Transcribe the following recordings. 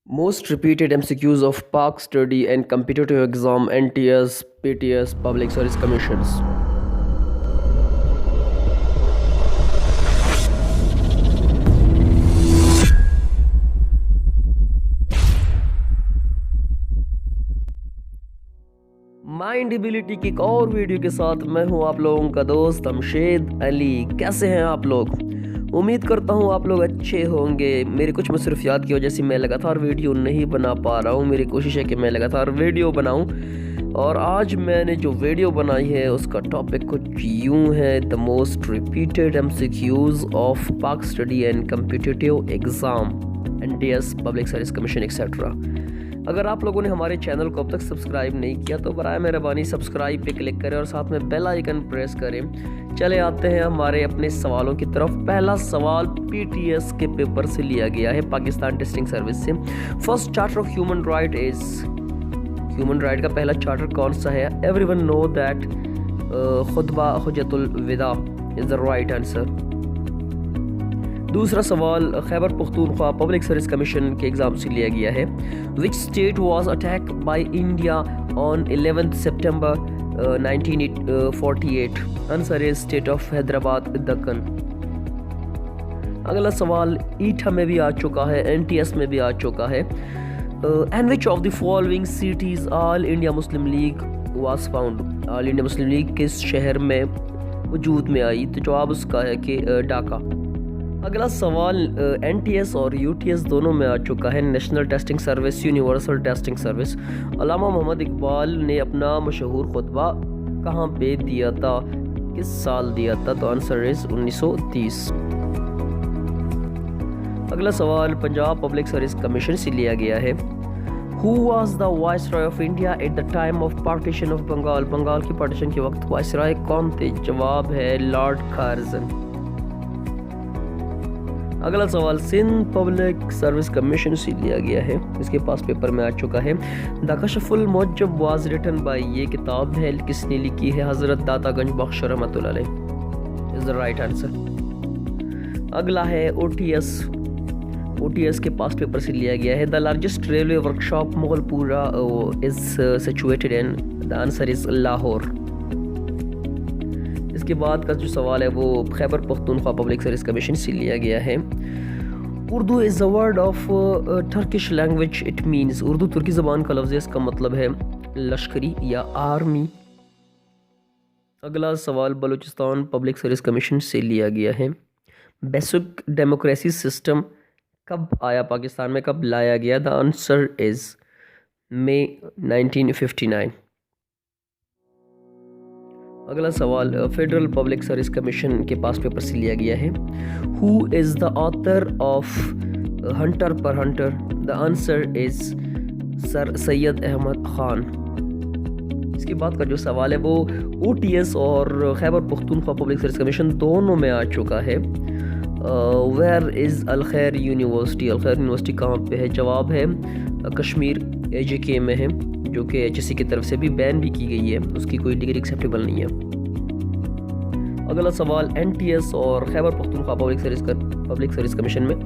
Most repeated MCQs of Park Study and Competitive Exam NTS, PTS, Public Service Commissions. Mind ability की एक और video के साथ मैं हूं आप लोगों का दोस्त अमशेद अली। कैसे हैं आप लोग? उम्मीद करता हूं आप लोग अच्छे होंगे। मेरी कुछ मसरूफियात की वजह से मैं लगातार वीडियो नहीं बना पा रहा हूं। मेरी कोशिश है कि मैं लगातार वीडियो बनाऊं, और आज मैंने जो वीडियो बनाई है उसका टॉपिक कुछ यूं है: the most repeated MCQs of Pak study and competitive exam, NTS, public service commission etcetera. अगर आप लोगों ने हमारे चैनल को अब तक सब्सक्राइब नहीं किया तो बराए मेहरबानी सब्सक्राइब पे क्लिक करें और साथ में बेल आइकन प्रेस करें। चले आते हैं हमारे अपने सवालों की तरफ। पहला सवाल PTS के पेपर से लिया गया है, पाकिस्तान टेस्टिंग सर्विस से। First charter of human right is, human right का पहला चार्टर कौन सा है? एवरीवन नो दैट खुतबा हुज्जतुल विदा इज द राइट आंसर। दूसरा सवाल Khyber Pakhtunkhwa public service commission के एग्ज़ाम से लिया गया है। Which state was attack by India on 11 September 1948? Answer is state of Hyderabad, Deccan. अगला सवाल ईटा में भी आ चुका है, NTS में भी आ चुका है। And which of the following cities all India Muslim league was found? All India Muslim league किस शहर में वजूद में आई? तो जवाब उसका है कि ढाका। अगला सवाल NTS और UTS दोनों में आ चुका है। National testing service, universal testing service. Allama Mohammad Iqbal ने अपना मशहूर खुतबा कहाँ पे दिया था, किस साल दिया था? तो आंसर इज 1930। अगला सवाल पंजाब पब्लिक सर्विस कमीशन से लिया गया है। Who was the Viceroy of India at the time of partition of Bengal? Bengal की पार्टीशन के वक्त वाइसराय कौन थे? जवाब है लॉर्ड कार्जन। अगला सवाल सिंध पब्लिक सर्विस कमीशन से लिया गया है, इसके पास पेपर में आ चुका है। The Kashful Mahjoob was written by, ये किताब है किसने लिखी है? हजरत दाता गंज बख्श रहमतुल्लाह अलैह इज द राइट आंसर। अगला है OTS के पास पेपर से लिया गया है। The largest railway workshop Mughalpura is situated in, the answer is Lahore. इसके बाद का जो सवाल है वो Khyber Pakhtunkhwa public service commission से लिया गया है। Urdu is a word of Turkish language, it means, Urdu तुर्की ज़बान का लफ्ज़ है, इसका मतलब है लश्करी या आर्मी। अगला सवाल बलूचिस्तान पब्लिक सर्विस कमीशन से लिया गया है। बेसिक डेमोक्रेसी सिस्टम कब आया पाकिस्तान में, कब लाया गया? द आंसर इज़ मई 1959। अगला सवाल फेडरल पब्लिक सर्विस कमीशन के पास पेपर से लिया गया है। Who is the author of Hunter पर Hunter? The answer is sir Syed Ahmed Khan. इसके बाद का जो सवाल है वो OTS और Khyber Pakhtunkhwa public service commission दोनों में आ चुका है। वेयर इज़ अल खैर यूनिवर्सिटी? अल खैर यूनिवर्सिटी कहाँ पे है? जवाब है कश्मीर AJK में है, जो कि HSC की तरफ से भी बैन भी की गई है, उसकी कोई डिग्री एक्सेप्टेबल नहीं है। अगला सवाल NTS और Khyber Pakhtunkhwa public service commission में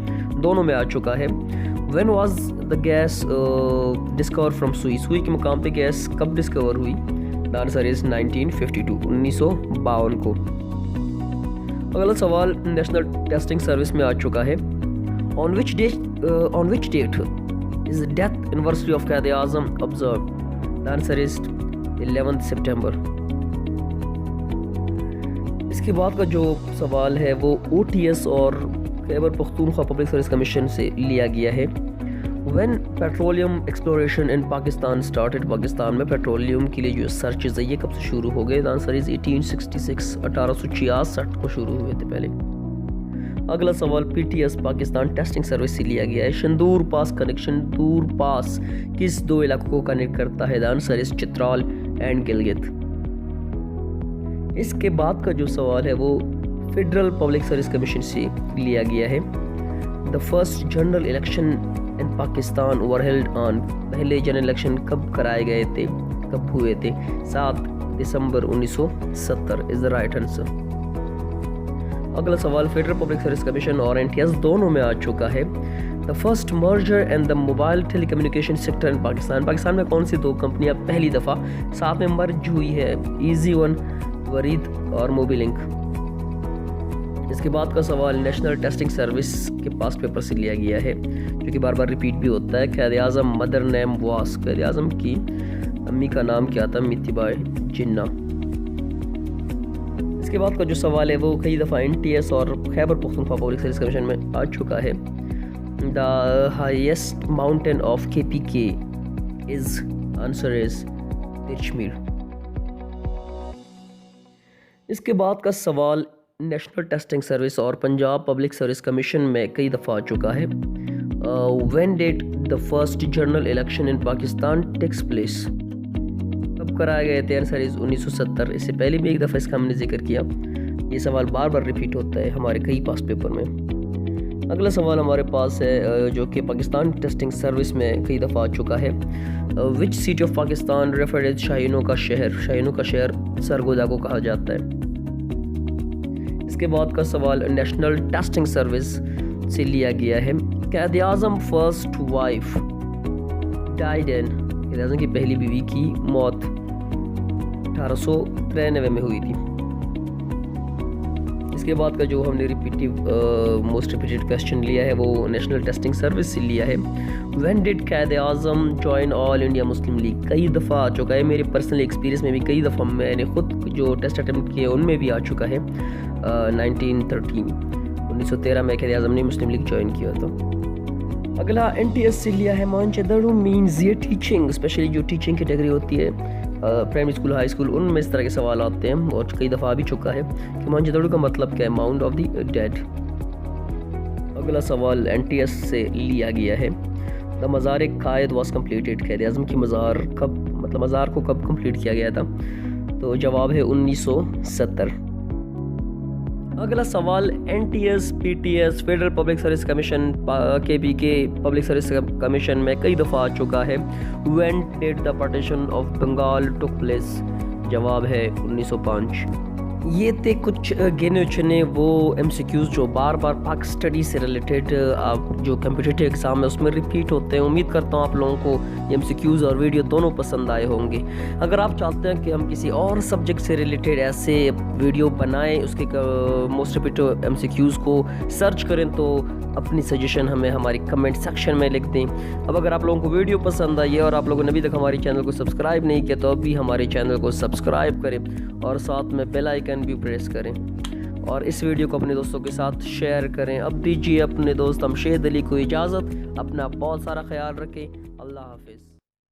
दोनों में आ चुका है। When was the gas discover from सुई? सुई के मुकाम पे गैस कब डिस्कवर हुई? द आंसर इज 1952, 1952 को। अगला सवाल नेशनल टेस्टिंग सर्विस में आ चुका है। On which date is the death anniversary of Quaid Azam observed? The answer is 11th September। इसके बाद का जो सवाल है वो OTS और Khyber Pakhtunkhwa public service commission से लिया गया है। When petroleum exploration in Pakistan started? Pakistan में पेट्रोलियम के लिए जो सर्चेज है ये कब से शुरू हो गए? The answer is 1866, 1866 को शुरू हुए थे पहले। अगला सवाल PTS पाकिस्तान टेस्टिंग सर्विस से लिया गया है। शंदूर पास कनेक्शन, दूर पास किस दो इलाकों को कनेक्ट करता है? The answer is Chitral and Gilgit. इसके बाद का जो सवाल है वो फेडरल पब्लिक सर्विस कमीशन से लिया गया है। The first general election in Pakistan were held on, पहले जनरल इलेक्शन कब कराए गए थे, कब हुए थे? 7 दिसंबर 1970 इज द राइट आंसर। अगला सवाल फेडरल पब्लिक सर्विस कमीशन और NTS दोनों में आ चुका है। The first merger and the mobile telecommunication sector in Pakistan. Pakistan میں کون سی دو کمپنیاں پہلی دفعہ ساتھ میں مرج ہوئی ہے؟ ایزی ون, ورید اور موبی لنک. اس کے بعد کا سوال نیشنل ٹیسٹنگ سروس کے پاسٹ پیپر سے لیا گیا ہے جو کہ بار بار ریپیٹ بھی ہوتا ہے. قائد اعظم مدر نیم واس, قائد اعظم کی امی کا نام کیا تھا؟ میتھی بائی جنہ. اس کے بعد کا جو سوال ہے وہ کئی دفعہ NTS اور Khyber Pakhtunkhwa public service commission میں آ چکا ہے. The highest mountain of KPK is, answer is Kashmir. اس کے بعد کا سوال نیشنل ٹیسٹنگ سروس اور پنجاب پبلک سروس کمیشن میں کئی دفعہ آ چکا ہے. When did the first general election in Pakistan takes place? کب کرائے گئے تھے؟ Answer is 1970. اس سے پہلے بھی ایک دفعہ اس کا ہم نے ذکر کیا. یہ سوال بار بار ریپیٹ ہوتا ہے ہمارے کئی پاس پیپر میں. اگلا سوال ہمارے پاس ہے جو کہ پاکستان ٹیسٹنگ سروس میں کئی دفعہ آ چکا ہے. Which city of Pakistan referred as شاہینوں کا شہر؟ شاہینوں کا شہر سرگودا کو کہا جاتا ہے. اس کے بعد کا سوال نیشنل ٹیسٹنگ سروس سے لیا گیا ہے. Quaid Azam first wife died ان, قائد اعظم کی پہلی بیوی کی موت 1893 میں ہوئی تھی. اس کے بعد کا جو ہم نے موسٹ ریپیٹیڈ کویسچن لیا ہے وہ نیشنل ٹیسٹنگ سروس سے لیا ہے. When dead Quaid Azam join all India Muslim league? کئی دفعہ آ چکا ہے. میرے پرسنل ایکسپیرینس میں بھی کئی دفعہ میں نے خود جو ٹیسٹ اٹیمپٹ کیے ان میں بھی آ چکا ہے. 1913 میں قائد اعظم نے مسلم لیگ جوائن کیا تھا. اگلا NTS سے لیا ہے. مانچدڑو مینز یہ ٹیچنگ, اسپیشلی جو ٹیچنگ کیٹیگری ہوتی ہے پرائمری اسکول, ہائی اسکول, ان میں اس طرح کے سوال آتے ہیں اور کئی دفعہ آ بھی چکا ہے کہ مانچدڑو کا مطلب کیا ہے؟ Mount of the dead. اگلا سوال NTS سے لیا گیا ہے. دا مزار قائد واز کمپلیٹڈ؟ قائد اعظم کی مزار کب, مطلب مزار کو کب کمپلیٹ کیا گیا تھا؟ تو جواب ہے 1970. اگلا سوال NTS PTS federal public service commission KPK public service commission میں کئی دفعہ آ چکا ہے. When did the partition of Bengal took place? جواب ہے 1905. یہ تھے کچھ گنے چنے وہ MCQs جو بار بار پاک اسٹڈی سے ریلیٹڈ آپ جو کمپٹیٹیو ایگزام ہے اس میں ریپیٹ ہوتے ہیں. امید کرتا ہوں آپ لوگوں کو یہ MCQs اور ویڈیو دونوں پسند آئے ہوں گے. اگر آپ چاہتے ہیں کہ ہم کسی اور سبجیکٹ سے ریلیٹڈ ایسے ویڈیو بنائیں, اس کے موسٹ ریپیٹیو MCQs کو سرچ کریں, تو اپنی سجیشن ہمیں ہماری کمنٹ سیکشن میں لکھ دیں. اب اگر آپ لوگوں کو ویڈیو پسند آئی ہے اور آپ لوگوں نے ابھی تک ہماری چینل کو سبسکرائب نہیں کیا تو ابھی ہمارے چینل کو سبسکرائب کریں اور ساتھ میں بیل آئیکن بھی پریس کریں اور اس ویڈیو کو اپنے دوستوں کے ساتھ شیئر کریں. اب دیجیے اپنے دوست ہمشید علی کو اجازت. اپنا بہت سارا خیال رکھیں. اللہ حافظ.